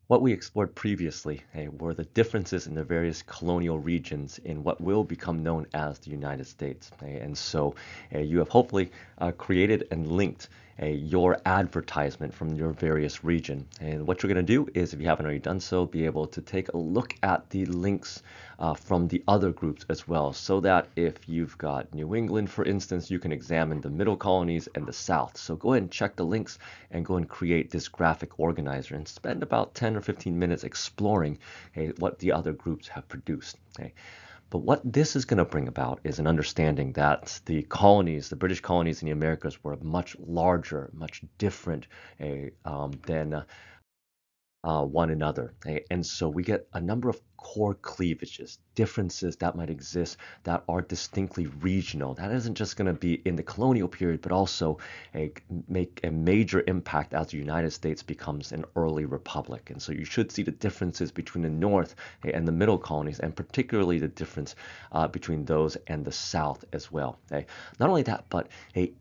What we explored previously were the differences in the various colonial regions in what will become known as the United States. And so you have hopefully created and linked your advertisement from your various region. And what you're going to do is, if you haven't already done so, be able to take a look at the links from the other groups as well, so that if you've got New England, for instance, you can examine the middle colonies and the South. So go ahead and check the links and go and create this graphic organizer and spend about 10 or 15 minutes exploring what the other groups have produced. But what this is going to bring about is an understanding that the colonies, the British colonies in the Americas, were much larger, much different than one another. And so we get a number of core cleavages, differences that might exist that are distinctly regional. That isn't just going to be in the colonial period, but also make a major impact as the United States becomes an early republic. And so you should see the differences between the North and the middle colonies, and particularly the difference between those and the South as well. Not only that, but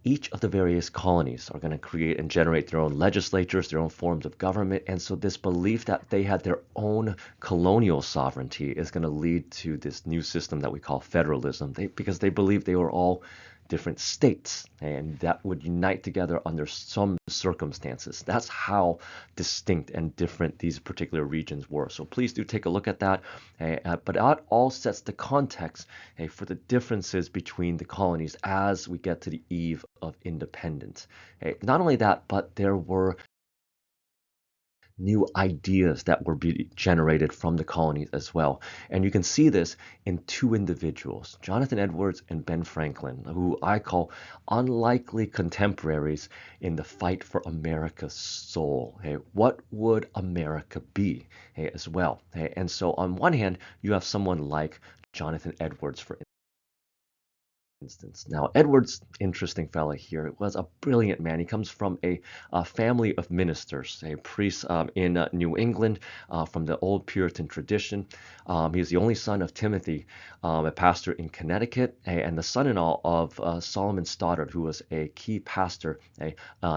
each of the various colonies are going to create and generate their own legislatures, their own forms of government. And so this belief that they had their own colonial sovereignty is going to lead to this new system that we call federalism, because they believe they were all different states and that would unite together under some circumstances. That's how distinct and different these particular regions were. So please do take a look at that. But that all sets the context for the differences between the colonies as we get to the eve of independence. Not only that, but there were new ideas that were being generated from the colonies as well. And you can see this in two individuals, Jonathan Edwards and Ben Franklin, who I call unlikely contemporaries in the fight for America's soul. What would America be as well? And so on one hand, you have someone like Jonathan Edwards, for instance. Now, Edwards, interesting fella here, was a brilliant man. He comes from a family of ministers, a priest in New England from the old Puritan tradition. He was the only son of Timothy, a pastor in Connecticut, and the son-in-law of Solomon Stoddard, who was a key pastor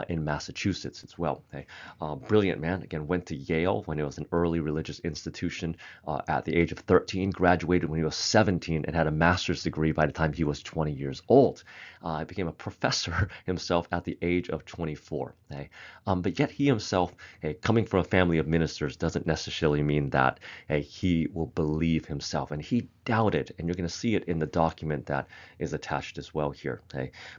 in Massachusetts as well. Brilliant man. Again, went to Yale when it was an early religious institution at the age of 13, graduated when he was 17, and had a master's degree by the time he was 20 years old. He became a professor himself at the age of 24. But yet he himself, coming from a family of ministers, doesn't necessarily mean that he will believe himself. And he doubted, and you're going to see it in the document that is attached as well here.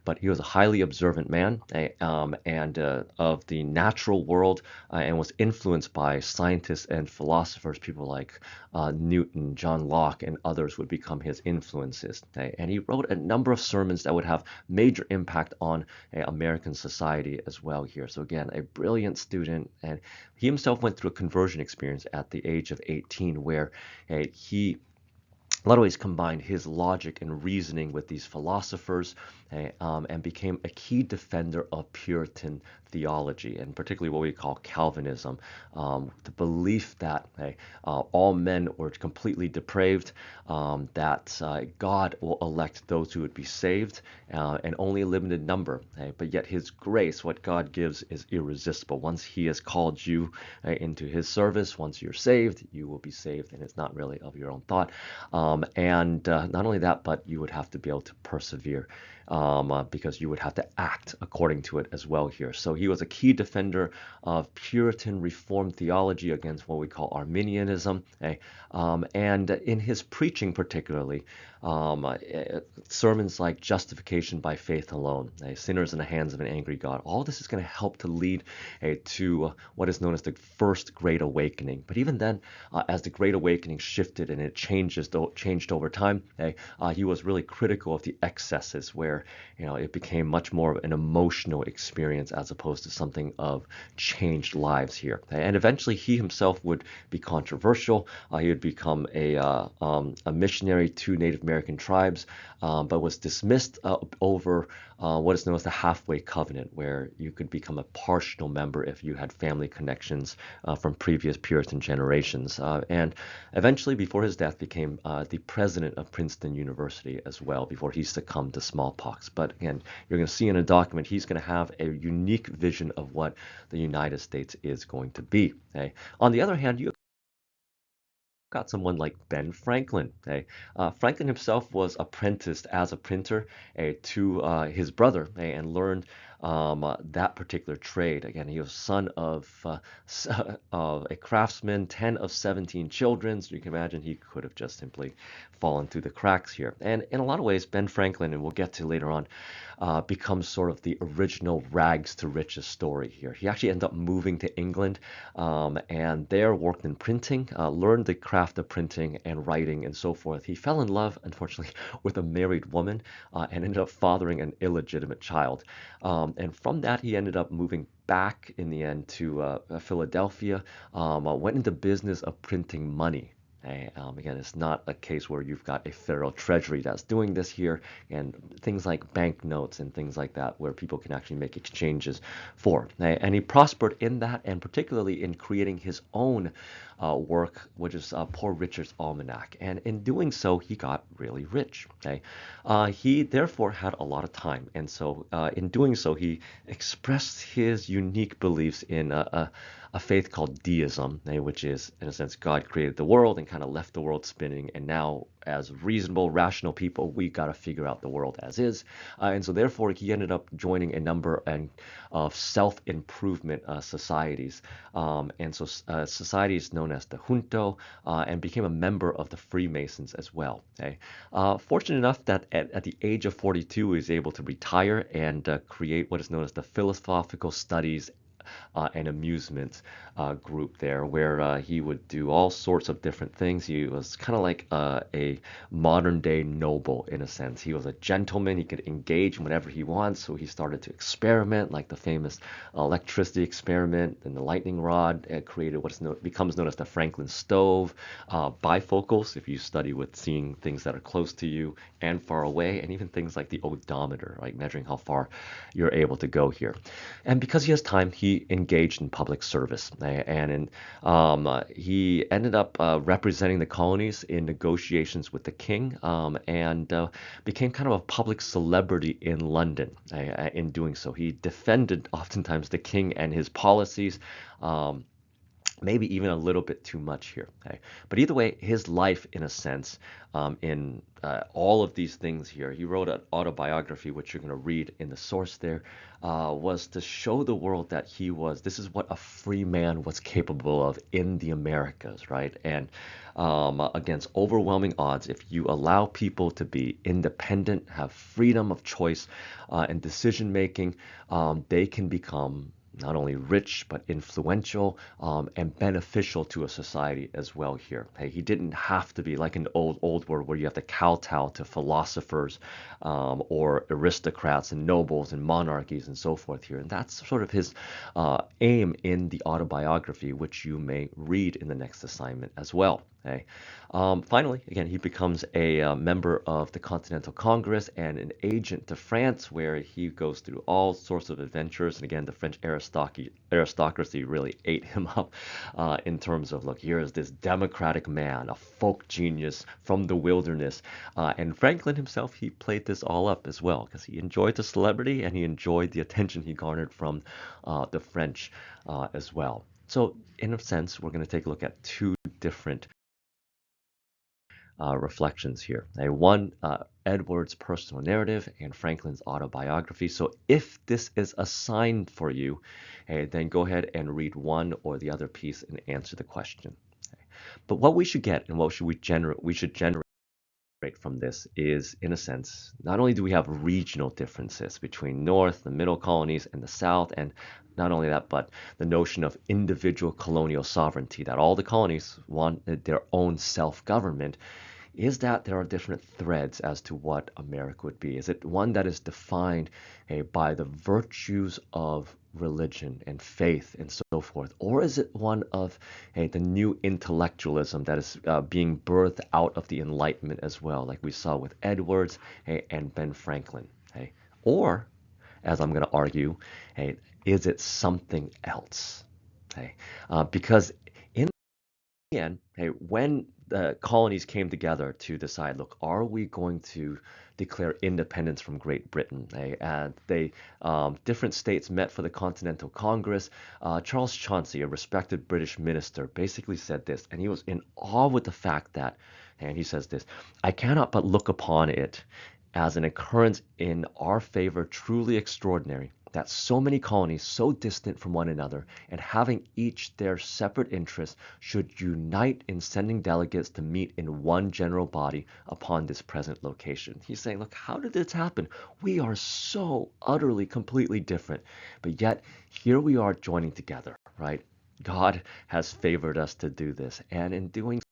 But he was a highly observant man and of the natural world, and was influenced by scientists and philosophers, people like Newton, John Locke, and others would become his influences. And he wrote a number of sermons that would have major impact on American society as well here. So again, a brilliant student, and he himself went through a conversion experience at the age of 18 where he a lot of ways combined his logic and reasoning with these philosophers and became a key defender of Puritan theology, and particularly what we call Calvinism, the belief that all men were completely depraved, that God will elect those who would be saved, and only a limited number. But yet his grace, what God gives, is irresistible. Once he has called you into his service, once you're saved, you will be saved, and it's not really of your own thought. And not only that, but you would have to be able to persevere because you would have to act according to it as well here. So he was a key defender of Puritan Reformed theology against what we call Arminianism. And in his preaching particularly, sermons like Justification by Faith Alone, Sinners in the Hands of an Angry God, all this is going to help to lead to what is known as the First Great Awakening. But even then, as the Great Awakening shifted and it changed over time, he was really critical of the excesses where it became much more of an emotional experience as opposed to something of changed lives here. And eventually he himself would be controversial. He would become a missionary to Native American tribes, but was dismissed over what is known as the halfway covenant, where you could become a partial member if you had family connections from previous Puritan generations. And eventually, before his death, became the president of Princeton University as well, before he succumbed to smallpox. But again, you're going to see in a document, he's going to have a unique vision of what the United States is going to be. Okay? On the other hand, you got someone like Ben Franklin. Franklin himself was apprenticed as a printer to his brother and learned that particular trade. Again, he was son of a craftsman, 10 of 17 children. So you can imagine he could have just simply fallen through the cracks here. And in a lot of ways, Ben Franklin, and we'll get to later on, becomes sort of the original rags to riches story here. He actually ended up moving to England and there worked in printing, learned the craft of printing and writing and so forth. He fell in love, unfortunately, with a married woman and ended up fathering an illegitimate child. And from that, he ended up moving back in the end to Philadelphia, went into business of printing money. Again, it's not a case where you've got a federal treasury that's doing this here, and things like banknotes and things like that, where people can actually make exchanges for. And he prospered in that, and particularly in creating his own work, which is Poor Richard's Almanac. And in doing so, he got really rich. He therefore had a lot of time, and so in doing so, he expressed his unique beliefs in a faith called deism, which is, in a sense, God created the world and kind of left the world spinning, and now, as reasonable, rational people, we got to figure out the world as is. And so, therefore, he ended up joining a number of self-improvement societies. And so, societies known as the Junto, and became a member of the Freemasons as well. Fortunate enough that at the age of 42, he was able to retire and create what is known as the Philosophical Studies an amusement group there where he would do all sorts of different things. He was kind of like a modern day noble in a sense. He was a gentleman. He could engage in whatever he wants. So he started to experiment, like the famous electricity experiment and the lightning rod, created becomes known as the Franklin stove, bifocals, if you study with seeing things that are close to you and far away, and even things like the odometer, like measuring how far you're able to go here. And because he has time, he engaged in public service, and he ended up representing the colonies in negotiations with the king, and became kind of a public celebrity in London. In doing so, he defended oftentimes the king and his policies. Maybe even a little bit too much here. But either way, his life, in a sense, in all of these things here, he wrote an autobiography, which you're going to read in the source there, was to show the world that this is what a free man was capable of in the Americas, right? And against overwhelming odds, if you allow people to be independent, have freedom of choice and decision making, they can become not only rich but influential and beneficial to a society as well here. He didn't have to be like an old world where you have to kowtow to philosophers or aristocrats and nobles and monarchies and so forth here. And that's sort of his aim in the autobiography, which you may read in the next assignment as well. Finally, again, he becomes a member of the Continental Congress and an agent to France, where he goes through all sorts of adventures. And again, the French aristocracy really ate him up in terms of, look, here is this democratic man, a folk genius from the wilderness. And Franklin himself, he played this all up as well, because he enjoyed the celebrity and he enjoyed the attention he garnered from the French as well. So in a sense, we're going to take a look at two different reflections here. One, Edward's personal narrative and Franklin's autobiography. So if this is assigned for you, then go ahead and read one or the other piece and answer the question. But what we should get and what should we should generate from this is, in a sense, not only do we have regional differences between North, the Middle colonies, and the South, and not only that, but the notion of individual colonial sovereignty, that all the colonies wanted their own self-government, is that there are different threads as to what America would be. Is it one that is defined by the virtues of religion and faith and so forth? Or is it one of the new intellectualism that is being birthed out of the Enlightenment as well, like we saw with Edwards and Ben Franklin? Or, as I'm going to argue, hey, is it something else? Okay, because in the end, hey, when the colonies came together to decide, look, are we going to declare independence from Great Britain? And different states met for the Continental Congress. Charles Chauncey, a respected British minister, basically said this, and he was in awe with the fact that, and he says this, I cannot but look upon it as an occurrence in our favor truly extraordinary, that so many colonies, so distant from one another, and having each their separate interests, should unite in sending delegates to meet in one general body upon this present location. He's saying, look, how did this happen? We are so utterly, completely different, but yet here we are joining together, right? God has favored us to do this, and in doing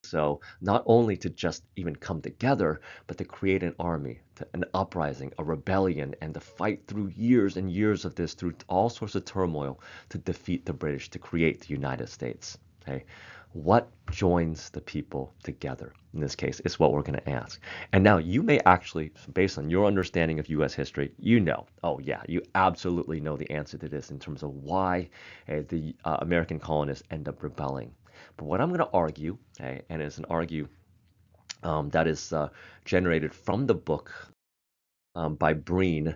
so, not only to just even come together, but to create an army, an uprising, a rebellion, and to fight through years and years of this, through all sorts of turmoil, to defeat the British, to create the United States. Okay, what joins the people together? In this case, is what we're going to ask. And now you may actually, based on your understanding of U.S. history, oh yeah, you absolutely know the answer to this in terms of why the American colonists end up rebelling. But what I'm going to argue, okay, and it's an argue that is generated from the book by Breen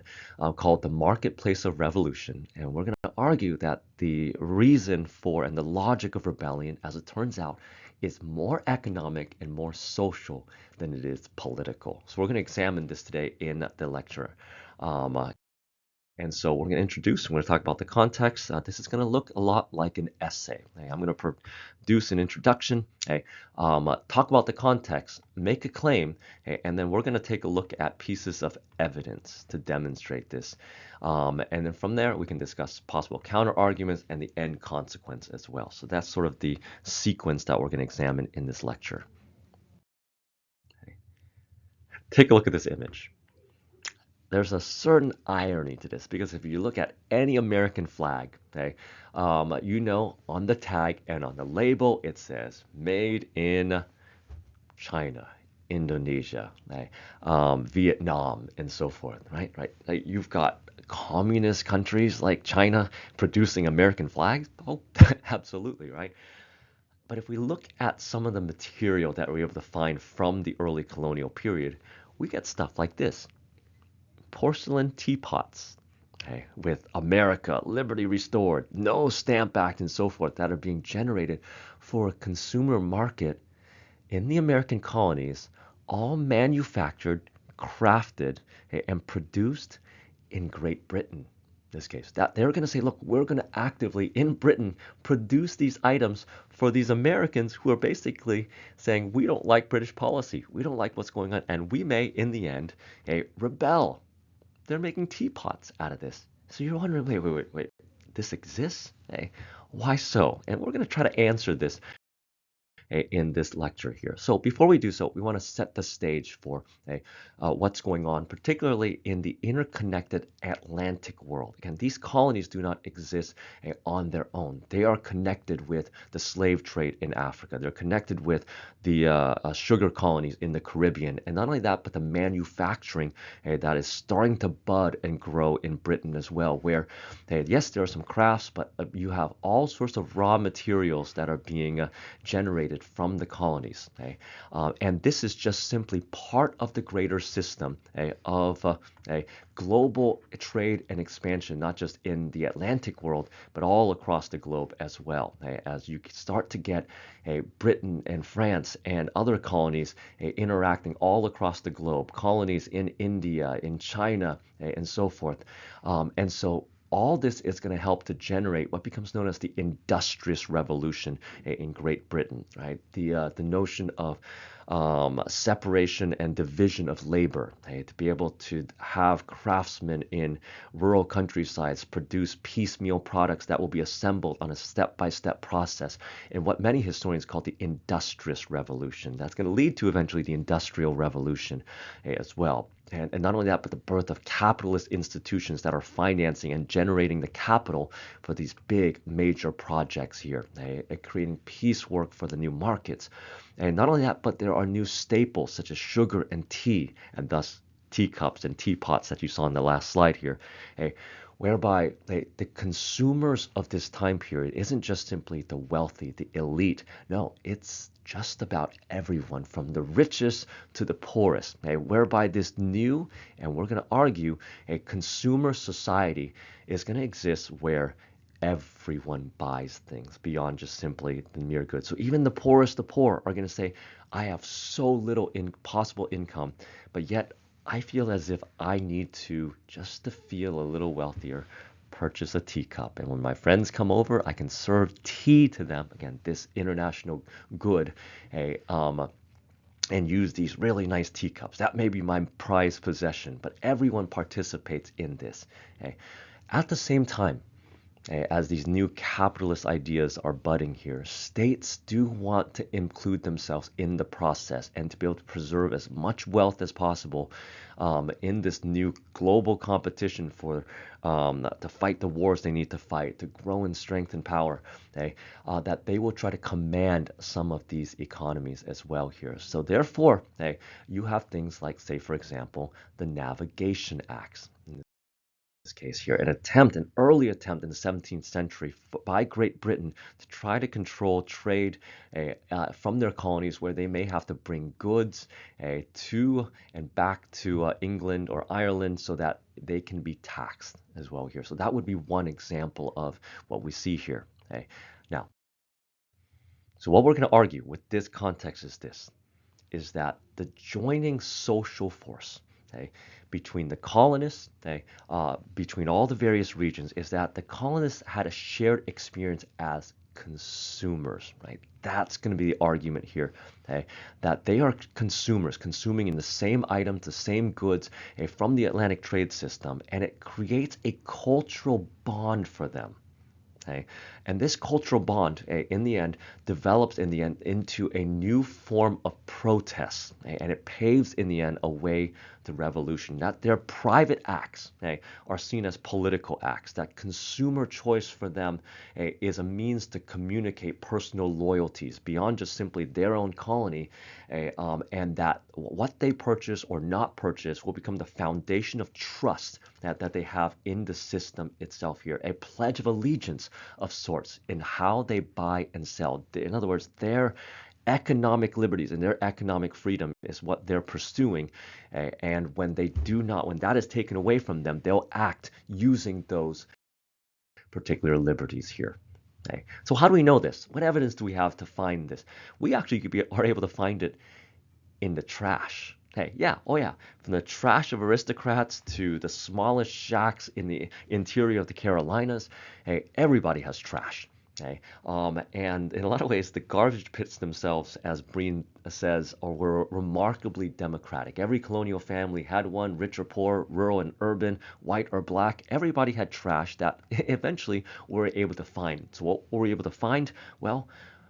called The Marketplace of Revolution. And we're going to argue that the reason for and the logic of rebellion, as it turns out, is more economic and more social than it is political. So we're going to examine this today in the lecture. And so we're going to talk about the context. This is going to look a lot like an essay. Okay? I'm going to produce an introduction, okay? Talk about the context, make a claim, okay? And then we're going to take a look at pieces of evidence to demonstrate this. And then from there, we can discuss possible counter arguments and the end consequence as well. So that's sort of the sequence that we're going to examine in this lecture. Okay. Take a look at this image. There's a certain irony to this because if you look at any American flag, okay, on the tag and on the label it says "Made in China, Indonesia, okay, Vietnam, and so forth, right? Right? Like you've got communist countries like China producing American flags. Oh, absolutely, right? But if we look at some of the material that we're able to find from the early colonial period, we get stuff like this. Porcelain teapots, okay, with America, Liberty Restored, no Stamp Act, and so forth that are being generated for a consumer market in the American colonies, all manufactured, crafted, okay, and produced in Great Britain. In this case, that they're going to say, look, we're going to actively in Britain produce these items for these Americans who are basically saying we don't like British policy, we don't like what's going on, and we may, in the end, rebel. They're making teapots out of this. So you're wondering, wait, this exists? Hey, why so? And we're going to try to answer this in this lecture here. So before we do so, we want to set the stage for what's going on, particularly in the interconnected Atlantic world. Again, these colonies do not exist on their own. They are connected with the slave trade in Africa. They're connected with the sugar colonies in the Caribbean. And not only that, but the manufacturing that is starting to bud and grow in Britain as well, where, yes, there are some crafts, but you have all sorts of raw materials that are being generated from the colonies. Okay? And this is just simply part of the greater system of global trade and expansion, not just in the Atlantic world, but all across the globe as well. As you start to get Britain and France and other colonies interacting all across the globe, colonies in India, in China, and so forth. And so all this is going to help to generate what becomes known as the Industrious Revolution in Great Britain, right? The notion of separation and division of labor, to be able to have craftsmen in rural countrysides produce piecemeal products that will be assembled on a step-by-step process in what many historians call the Industrious Revolution. That's going to lead to eventually the Industrial Revolution as well. And not only that, but the birth of capitalist institutions that are financing and generating the capital for these big major projects here, creating piecework for the new markets. And not only that, but there are new staples such as sugar and tea, and thus teacups and teapots that you saw in the last slide here, whereby the consumers of this time period isn't just simply the wealthy, the elite. No, it's just about everyone from the richest to the poorest, whereby this new, and we're going to argue, a consumer society is going to exist where everyone buys things beyond just simply the mere goods. So even the poorest, the poor are going to say, I have so little possible income, but yet I feel as if I need to, just to feel a little wealthier, purchase a teacup. And when my friends come over, I can serve tea to them. Again, this international good, and use these really nice teacups. That may be my prized possession, but everyone participates in this. At the same time, as these new capitalist ideas are budding here, states do want to include themselves in the process and to be able to preserve as much wealth as possible in this new global competition for to fight the wars they need to fight, to grow in strength and power, that they will try to command some of these economies as well here. So therefore, you have things like, say, for example, the Navigation Acts. This case here, an early attempt in the 17th century by Great Britain to try to control trade from their colonies where they may have to bring goods to and back to England or Ireland so that they can be taxed as well here. So that would be one example of what we see here. Now, so what we're going to argue with this context is that the joining social force, between the colonists, between all the various regions, is that the colonists had a shared experience as consumers, right? That's going to be the argument here, that they are consumers, consuming in the same items, the same goods from the Atlantic trade system, and it creates a cultural bond for them. And this cultural bond, in the end, develops in the end into a new form of protest, and it paves in the end a way to revolution. That their private acts are seen as political acts. That consumer choice for them is a means to communicate personal loyalties beyond just simply their own colony, and that what they purchase or not purchase will become the foundation of trust that they have in the system itself here. A pledge of allegiance of sorts in how they buy and sell. In other words, their economic liberties and their economic freedom is what they're pursuing. And when that is taken away from them, they'll act using those particular liberties here. So how do we know this? What evidence do we have to find this? We actually are able to find it in the trash. From the trash of aristocrats to the smallest shacks in the interior of the Carolinas, everybody has trash. And in a lot of ways, the garbage pits themselves, as Breen says, were remarkably democratic. Every colonial family had one, rich or poor, rural and urban, white or black. Everybody had trash that eventually we were able to find. So what were we able to find? Well,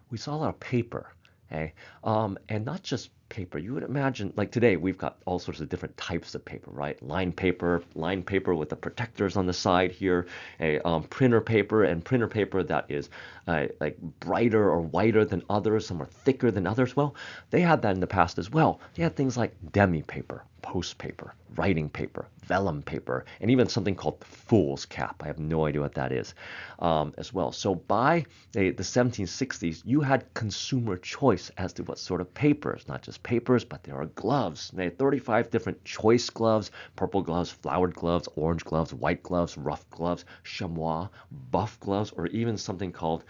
we saw a lot of paper. And not just paper. You would imagine, like today, we've got all sorts of different types of paper, right? Line paper with the protectors on the side here, printer paper that is like brighter or whiter than others, some are thicker than others. Well, they had that in the past as well. They had things like demi paper, post paper, writing paper, vellum paper, and even something called fool's cap. I have no idea what that is as well. So by the 1760s, you had consumer choice as to what sort of papers, not just papers, but there are gloves. They had 35 different choice gloves, purple gloves, flowered gloves, orange gloves, white gloves, rough gloves, chamois, buff gloves, or even something called,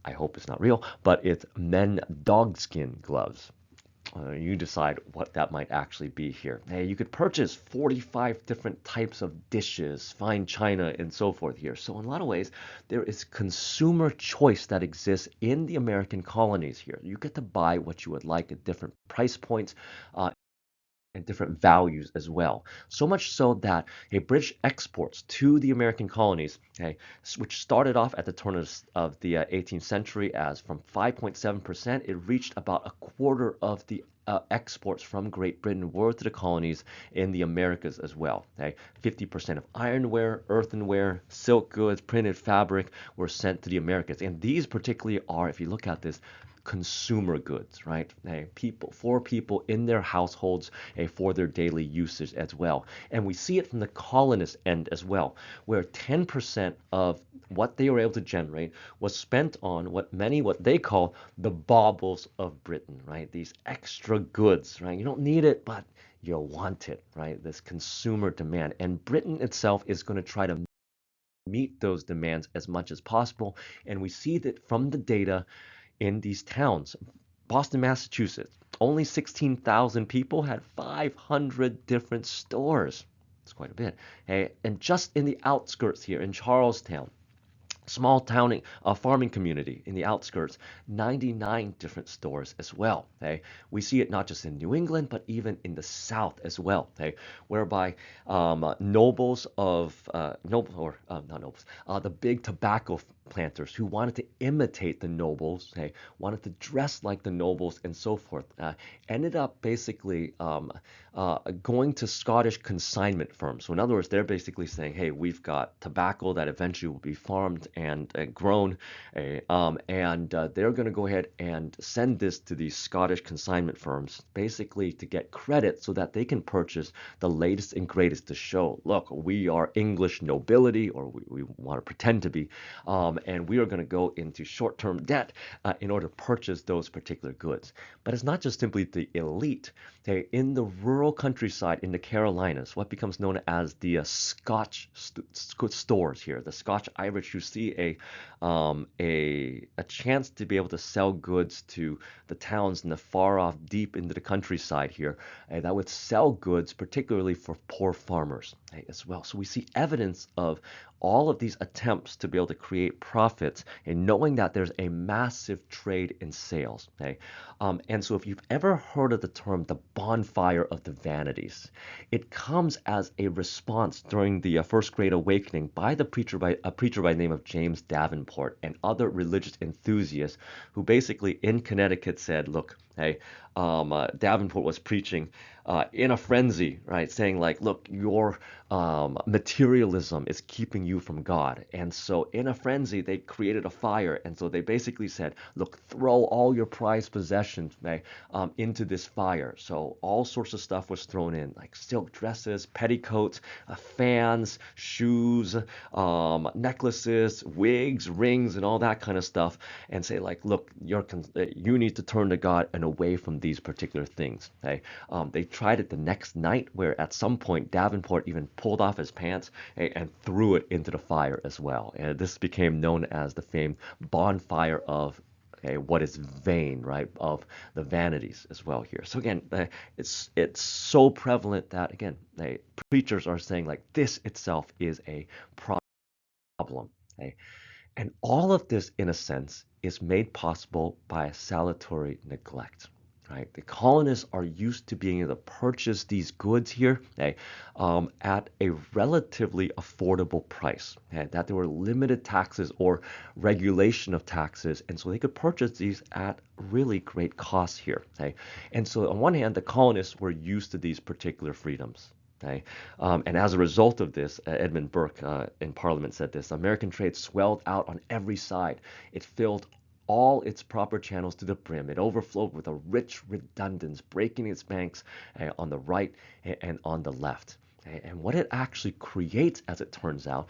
I hope it's not real, but it's men dogskin gloves. You decide what that might actually be here. You could purchase 45 different types of dishes, fine china, and so forth here. So in a lot of ways, there is consumer choice that exists in the American colonies here. You get to buy what you would like at different price points, and different values as well. So much so that British exports to the American colonies, which started off at the turn of the 18th century as from 5.7%, it reached about a quarter of the exports from Great Britain were to the colonies in the Americas as well. Okay? 50% of ironware, earthenware, silk goods, printed fabric were sent to the Americas. And these particularly are, if you look at this, consumer goods, right? For people in their households, for their daily usage as well. And we see it from the colonist end as well, where 10% of what they were able to generate was spent on what they call the baubles of Britain, right? These extra goods, right? You don't need it, but you want it, right? This consumer demand. And Britain itself is going to try to meet those demands as much as possible. And we see that from the data in these towns. Boston, Massachusetts, only 16,000 people had 500 different stores. It's quite a bit. Okay? And just in the outskirts here in Charlestown, small town farming community in the outskirts, 99 different stores as well. Okay? We see it not just in New England, but even in the South as well. Okay? Whereby nobles of noble or not nobles, the big tobacco planters who wanted to imitate the nobles, okay, wanted to dress like the nobles and so forth, ended up basically going to Scottish consignment firms. So in other words, they're basically saying, hey, we've got tobacco that eventually will be farmed and grown, and they're going to go ahead and send this to these Scottish consignment firms, basically to get credit so that they can purchase the latest and greatest to show, look, we are English nobility, or we want to pretend to be, and we are going to go into short-term debt in order to purchase those particular goods. But it's not just simply the elite. Okay, in the rural countryside in the Carolinas, what becomes known as the Scotch stores here, the Scotch Irish, you see a chance to be able to sell goods to the towns in the far off, deep into the countryside here, that would sell goods, particularly for poor farmers, as well. So we see evidence of all of these attempts to be able to create profits and knowing that there's a massive trade in sales. Okay? And so if you've ever heard of the term the bonfire of the vanities, it comes as a response during the First Great Awakening by a preacher by the name of James Davenport and other religious enthusiasts who basically in Connecticut said, look, hey, Davenport was preaching in a frenzy, right? Saying like, look, your materialism is keeping you from God. And so in a frenzy, they created a fire. And so they basically said, look, throw all your prized possessions, okay, into this fire. So all sorts of stuff was thrown in, like silk dresses, petticoats, fans, shoes, necklaces, wigs, rings, and all that kind of stuff. And say like, look, you need to turn to God and away from these particular things. Okay? They tried it the next night, where at some point Davenport even pulled off his pants and threw it into the fire as well. And this became known as the famed bonfire of what is vain, right, of the vanities as well here. So again, it's so prevalent that again, preachers are saying like this itself is a problem. Okay? And all of this, in a sense, is made possible by a salutary neglect. Right? The colonists are used to being able to purchase these goods here, okay, at a relatively affordable price, okay, that there were limited taxes or regulation of taxes, and so they could purchase these at really great costs here. Okay? And so on one hand, the colonists were used to these particular freedoms. Okay? And as a result of this, Edmund Burke in Parliament said this, American trade swelled out on every side. It filled all its proper channels to the brim. It overflowed with a rich redundance, breaking its banks on the right and on the left. And what it actually creates, as it turns out,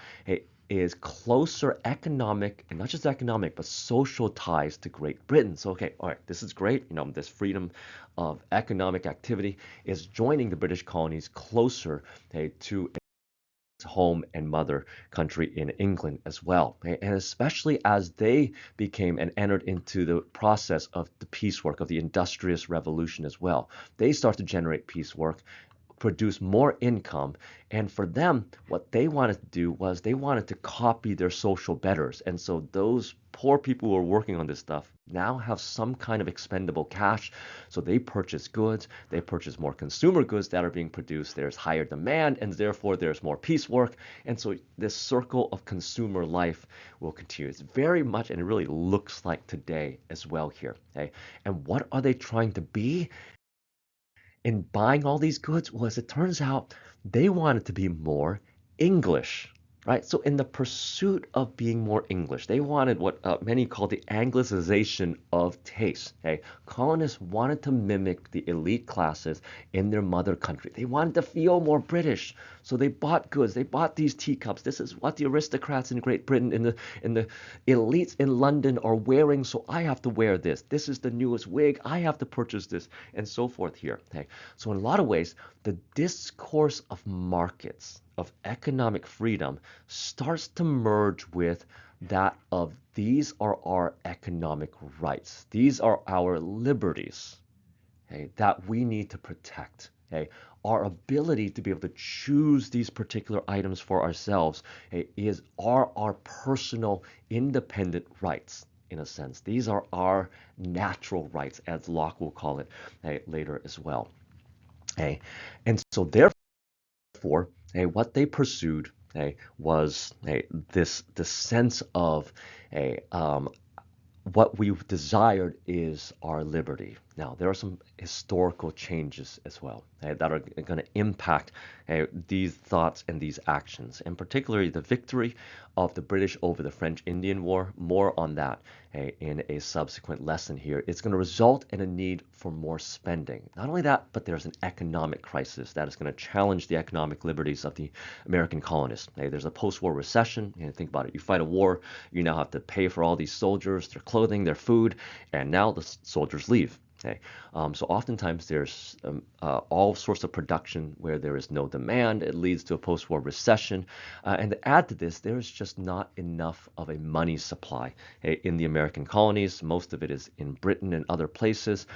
is closer economic, and not just economic, but social ties to Great Britain. So, okay, all right, this is great. You know, this freedom of economic activity is joining the British colonies closer to home and mother country in England as well. Okay? And especially as they became and entered into the process of the piecework of the Industrious Revolution as well. They start to generate piecework, produce more income, and for them, what they wanted to do was they wanted to copy their social betters. And so those poor people who are working on this stuff now have some kind of expendable cash. So they purchase goods, they purchase more consumer goods that are being produced. There's higher demand, and therefore there's more piecework. And so this circle of consumer life will continue. It's very much, and it really looks like today as well here. Okay? And what are they trying to be? in buying all these goods was it turns out they wanted to be more English, right? So in the pursuit of being more English, they wanted what many call the Anglicization of taste. Okay, colonists wanted to mimic the elite classes in their mother country. They wanted to feel more British, so they bought goods. They bought these teacups. This is what the aristocrats in Great Britain, in the elites in London are wearing, so I have to wear this. This is the newest wig. I have to purchase this, and so forth here. Okay, so in a lot of ways, the discourse of markets, of economic freedom, starts to merge with that of these are our economic rights. These are our liberties, okay, that we need to protect. Okay, our ability to be able to choose these particular items for ourselves, okay, are our personal independent rights. In a sense, these are our natural rights, as Locke will call it later as well. Okay, and so therefore, what they pursued was this sense of a what we desired is our liberty. Now, there are some historical changes as well that are going to impact these thoughts and these actions, and particularly the victory of the British over the French Indian War. More on that in a subsequent lesson here. It's going to result in a need for more spending. Not only that, but there's an economic crisis that is going to challenge the economic liberties of the American colonists. There's a post-war recession. Think about it. You fight a war, you now have to pay for all these soldiers, their clothing, their food, and now the soldiers leave. Okay. So oftentimes there's all sorts of production where there is no demand. It leads to a post-war recession. And to add to this, there is just not enough of a money supply in the American colonies. Most of it is in Britain and other places.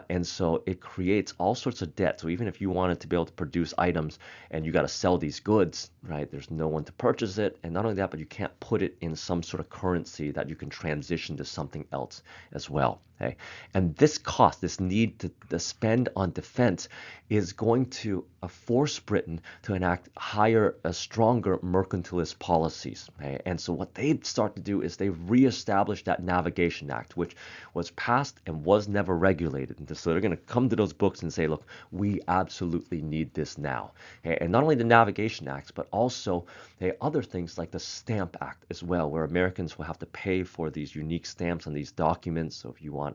And so it creates all sorts of debt. So even if you wanted to be able to produce items and you got to sell these goods, right, there's no one to purchase it. And not only that, but you can't put it in some sort of currency that you can transition to something else as well. Okay. And this cost, this need to spend on defense is going to force Britain to enact higher, stronger mercantilist policies. Okay? And so what they start to do is they reestablish that Navigation Act, which was passed and was never regulated. And so they're going to come to those books and say, look, we absolutely need this now. Okay? And not only the Navigation Acts, but also other things like the Stamp Act as well, where Americans will have to pay for these unique stamps on these documents. So if you want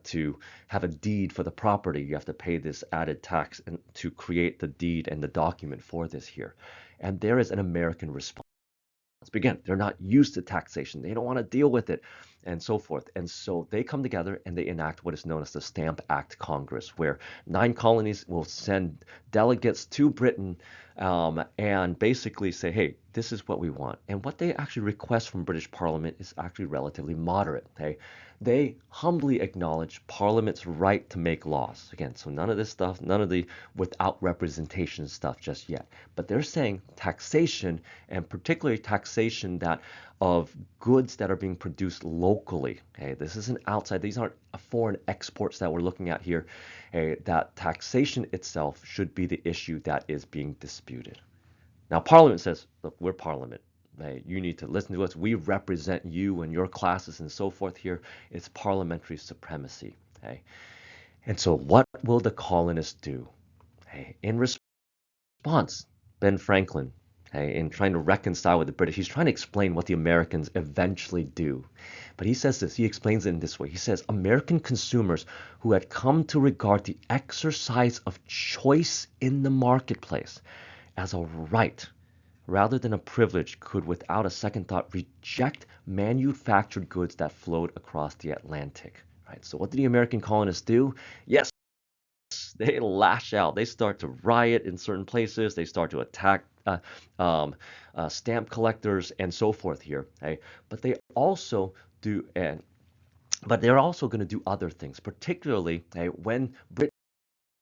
to have a deed for the property, you have to pay this added tax and to create the deed and the document for this here. And there is an American response. But again, they're not used to taxation. They don't want to deal with it and so forth. And so they come together and they enact what is known as the Stamp Act Congress, where 9 colonies will send delegates to Britain and basically say, hey, this is what we want. And what they actually request from British Parliament is actually relatively moderate. Okay? They humbly acknowledge Parliament's right to make laws. Again, so none of this stuff, none of the without representation stuff just yet. But they're saying taxation, and particularly taxation that of goods that are being produced locally. Okay, this isn't outside. These aren't foreign exports that we're looking at here. That taxation itself should be the issue that is being disputed. Now, Parliament says, look, we're Parliament. You need to listen to us. We represent you and your classes and so forth here. It's parliamentary supremacy. Okay? And so what will the colonists do? In response, Ben Franklin, in trying to reconcile with the British, he's trying to explain what the Americans eventually do. But he says this, he explains it in this way. He says, American consumers who had come to regard the exercise of choice in the marketplace as a right rather than a privilege could without a second thought reject manufactured goods that flowed across the Atlantic. Right? So what did the American colonists do? Yes, they lash out. They start to riot in certain places. They start to attack stamp collectors and so forth here. Okay? But they also do, but they're also going to do other things, particularly when Britain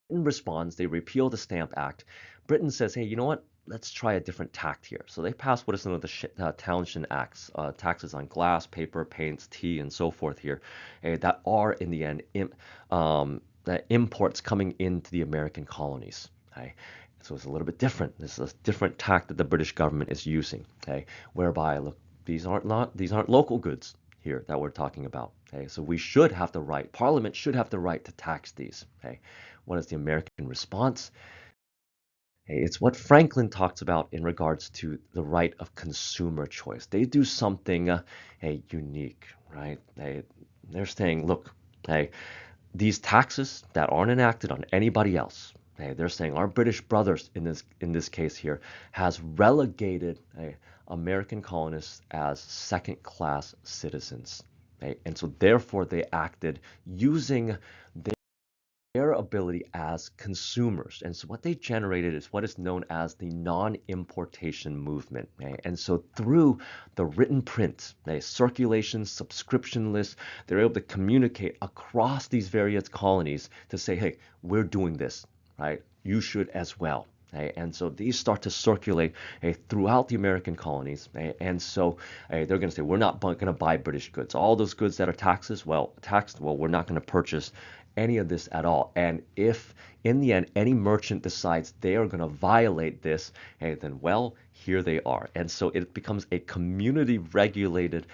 responds, they repeal the Stamp Act. Britain says, hey, you know what? Let's try a different tact here. So they passed what is known as the Townshend Acts, taxes on glass, paper, paints, tea, and so forth here, that are in the end imports coming into the American colonies. Okay? So it's a little bit different. This is a different tact that the British government is using, okay? Whereby, look, these aren't local goods. here that we're talking about. Okay, so we should have the right, Parliament should have the right to tax these. Okay, what is the American response? Hey, it's what Franklin talks about in regards to the right of consumer choice. They do something unique, right? They're saying, look, hey, these taxes that aren't enacted on anybody else, hey, they're saying our British brothers in this case here has relegated American colonists as second-class citizens. Okay? And so therefore they acted using their ability as consumers. And so what they generated is what is known as the non-importation movement. Okay? And so through the written print, circulation, subscription lists, they're able to communicate across these various colonies to say, hey, we're doing this, right? You should as well. Okay? And so these start to circulate throughout the American colonies. And so they're going to say, we're not going to buy British goods. All those goods that are taxed, well, we're not going to purchase any of this at all. And if in the end any merchant decides they are going to violate this, then well, here they are. And so it becomes a community regulated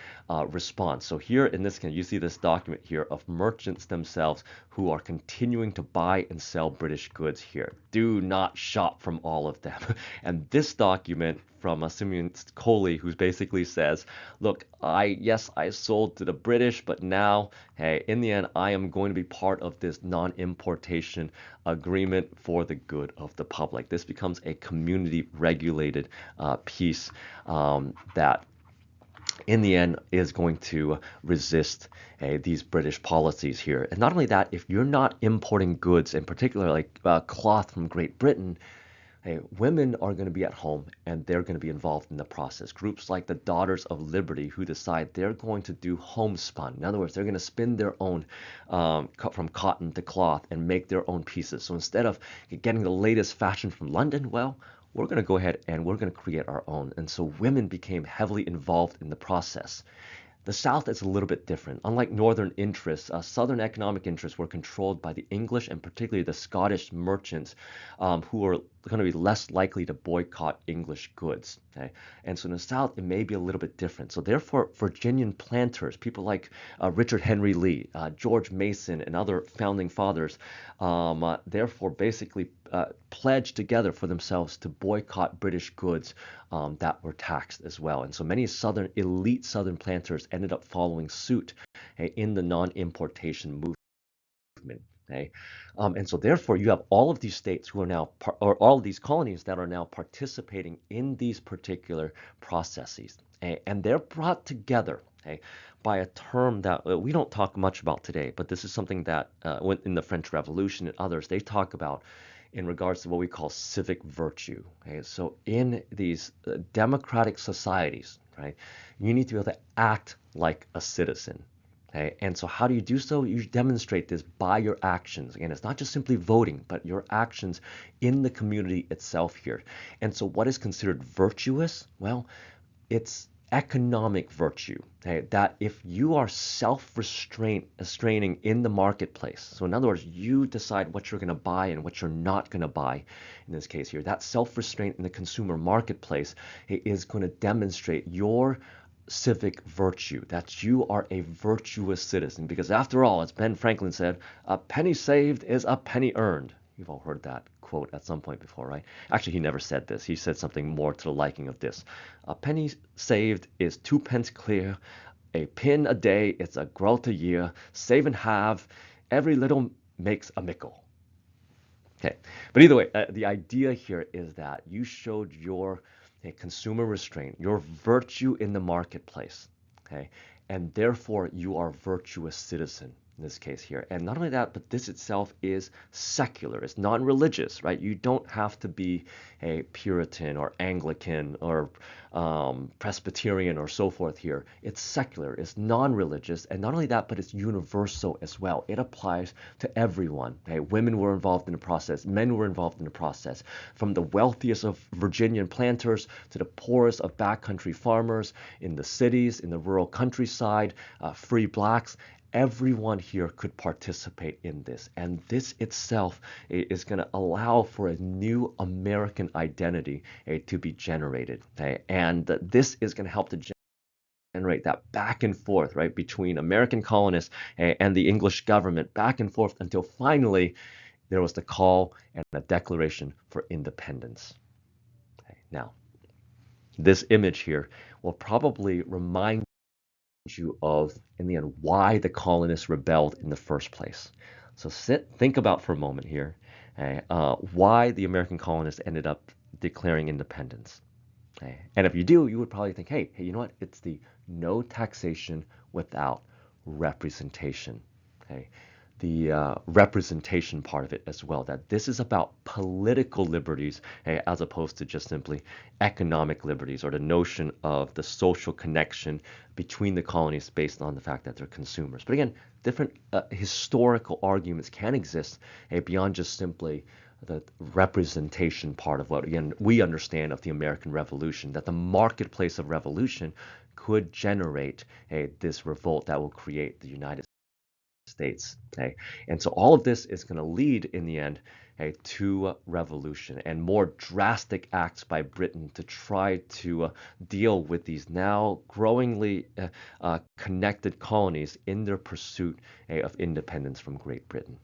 response. So here in this case, you see this document here of merchants themselves who are continuing to buy and sell British goods here. Do not shop from all of them. And this document from Simeon Coley, who basically says, look, yes, I sold to the British, but now, hey, in the end, I am going to be part of this non-importation agreement for the good of the public. This becomes a community regulated piece that in the end is going to resist these British policies here. And not only that, if you're not importing goods, in particular like cloth from Great Britain, women are going to be at home and they're going to be involved in the process. Groups like the Daughters of Liberty who decide they're going to do homespun. In other words, they're going to spin their own from cotton to cloth and make their own pieces. So instead of getting the latest fashion from London, well, we're going to go ahead and we're going to create our own. And so women became heavily involved in the process. The South is a little bit different. Unlike Northern interests, Southern economic interests were controlled by the English and particularly the Scottish merchants who are going to be less likely to boycott English goods. Okay? And so in the South, it may be a little bit different. So therefore, Virginian planters, people like Richard Henry Lee, George Mason, and other founding fathers, therefore basically pledged together for themselves to boycott British goods that were taxed as well. And so many elite Southern planters ended up following suit in the non-importation movement. Okay? And so therefore you have all of these states who are now, or all of these colonies that are now participating in these particular processes. And they're brought together by a term that we don't talk much about today, but this is something that in the French Revolution and others, they talk about in regards to what we call civic virtue. Okay? So in these democratic societies, right, you need to be able to act like a citizen. Okay? And so how do you do so? You demonstrate this by your actions. Again, it's not just simply voting, but your actions in the community itself here. And so what is considered virtuous? Well, it's economic virtue, okay? That if you are self-restraining in the marketplace, so in other words, you decide what you're going to buy and what you're not going to buy in this case here, that self-restraint in the consumer marketplace is going to demonstrate your civic virtue, that you are a virtuous citizen. Because after all, as Ben Franklin said, a penny saved is a penny earned. You've all heard that quote at some point before, right? Actually, he never said this. He said something more to the liking of this. A penny saved is 2 pence clear. A pin a day, it's a groat a year. Save and have, every little makes a mickle. Okay, but either way, the idea here is that you showed your consumer restraint, your virtue in the marketplace, okay, and therefore you are a virtuous citizen in this case here. And not only that, but this itself is secular, it's non-religious, right? You don't have to be a Puritan or Anglican or Presbyterian or so forth here. It's secular, it's non-religious, and not only that, but it's universal as well. It applies to everyone. Okay? Women were involved in the process, men were involved in the process, from the wealthiest of Virginian planters to the poorest of backcountry farmers in the cities, in the rural countryside, free blacks. Everyone here could participate in this, and this itself is going to allow for a new American identity to be generated, and this is going to help to generate that back and forth, right, between American colonists and the English government, back and forth until finally there was the call and a declaration for independence. Okay, now, this image here will probably remind you of, in the end, why the colonists rebelled in the first place. So think about for a moment here, okay, why the American colonists ended up declaring independence. Okay. And if you do, you would probably think, hey, you know what? It's the no taxation without representation. Okay. The representation part of it as well, that this is about political liberties as opposed to just simply economic liberties or the notion of the social connection between the colonies based on the fact that they're consumers. But again, different historical arguments can exist beyond just simply the representation part of what, again, we understand of the American Revolution, that the marketplace of revolution could generate this revolt that will create the United States. Okay? And so all of this is going to lead in the end to revolution and more drastic acts by Britain to try to deal with these now growingly connected colonies in their pursuit of independence from Great Britain.